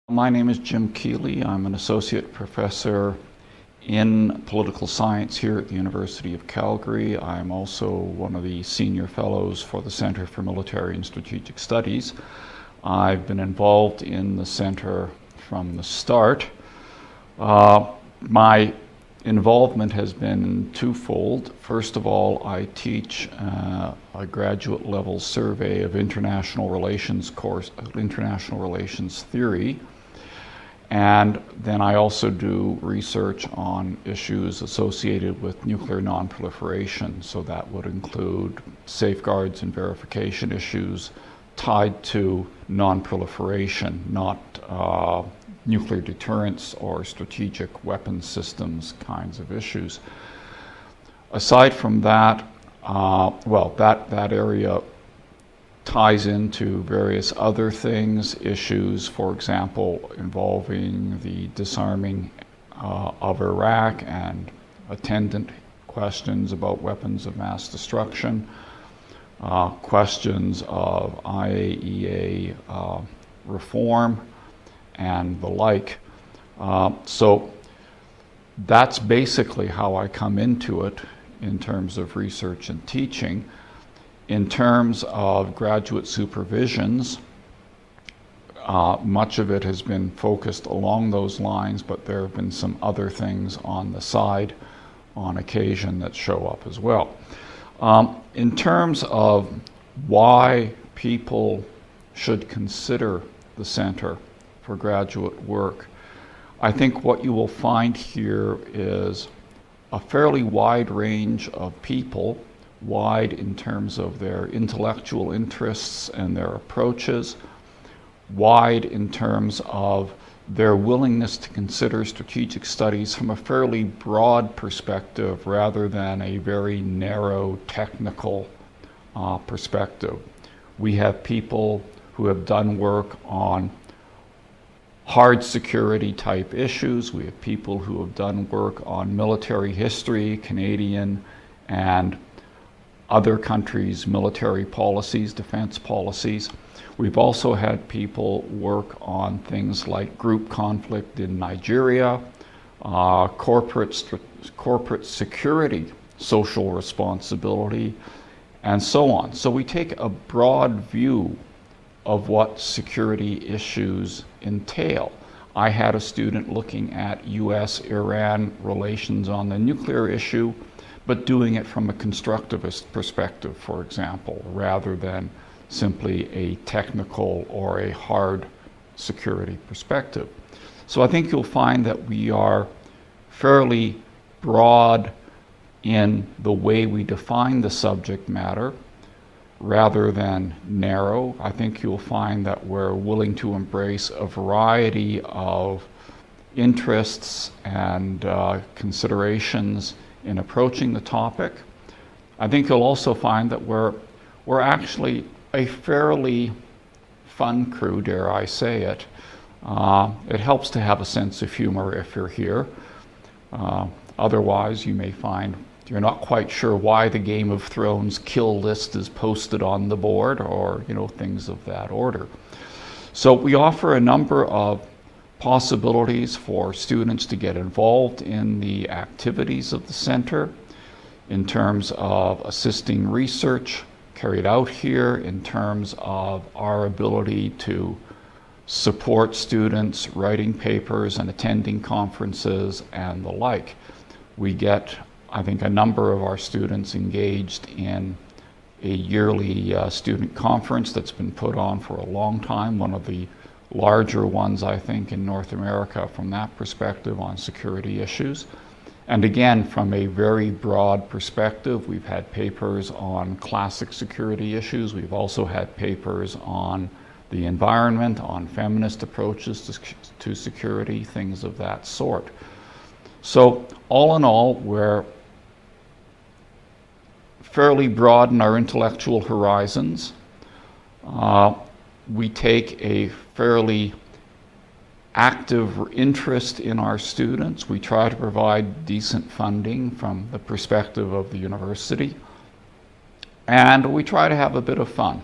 My name is Jim Keeley. I'm an associate professor in political science here at the University of Calgary. I'm also one of the senior fellows for the Center for Military and Strategic Studies. I've been involved in the center from the start. My involvement has been twofold. First of all, I teach a graduate level survey of international relations theory. And then I also do research on issues associated with nuclear non-proliferation. So that would include safeguards and verification issues tied to non-proliferation, not nuclear deterrence or strategic weapons systems kinds of issues. Aside from that, that area ties into various other things, issues, for example, involving the disarming of Iraq and attendant questions about weapons of mass destruction, questions of IAEA reform, and the like. So that's basically how I come into it in terms of research and teaching. In terms of graduate supervisions, much of it has been focused along those lines, but there have been some other things on the side on occasion that show up as well. In terms of why people should consider the Center for Graduate Work, I think what you will find here is a fairly wide range of people, wide in terms of their intellectual interests and their approaches, wide in terms of their willingness to consider strategic studies from a fairly broad perspective rather than a very narrow technical perspective. We have people who have done work on hard security type issues. We have people who have done work on military history, Canadian and other countries' military policies, defense policies. We've also had people work on things like group conflict in Nigeria, corporate security, social responsibility, and so on. So we take a broad view of what security issues entail. I had a student looking at US-Iran relations on the nuclear issue, but doing it from a constructivist perspective, for example, rather than simply a technical or a hard security perspective. So I think you'll find that we are fairly broad in the way we define the subject matter rather than narrow. I think you'll find that we're willing to embrace a variety of interests and considerations in approaching the topic. I think you'll also find that we're actually a fairly fun crew, dare I say it. It helps to have a sense of humor if you're here. Otherwise, you may find you're not quite sure why the Game of Thrones kill list is posted on the board, or things of that order. So we offer a number of possibilities for students to get involved in the activities of the center in terms of assisting research carried out here, in terms of our ability to support students writing papers and attending conferences and the like. We get, I think, a number of our students engaged in a yearly student conference that's been put on for a long time, one of the larger ones, I think, in North America from that perspective on security issues. And again, from a very broad perspective, we've had papers on classic security issues. We've also had papers on the environment, on feminist approaches to security, things of that sort. So all in all, we're fairly broad in our intellectual horizons. We take a fairly active interest in our students. We try to provide decent funding from the perspective of the university. And we try to have a bit of fun.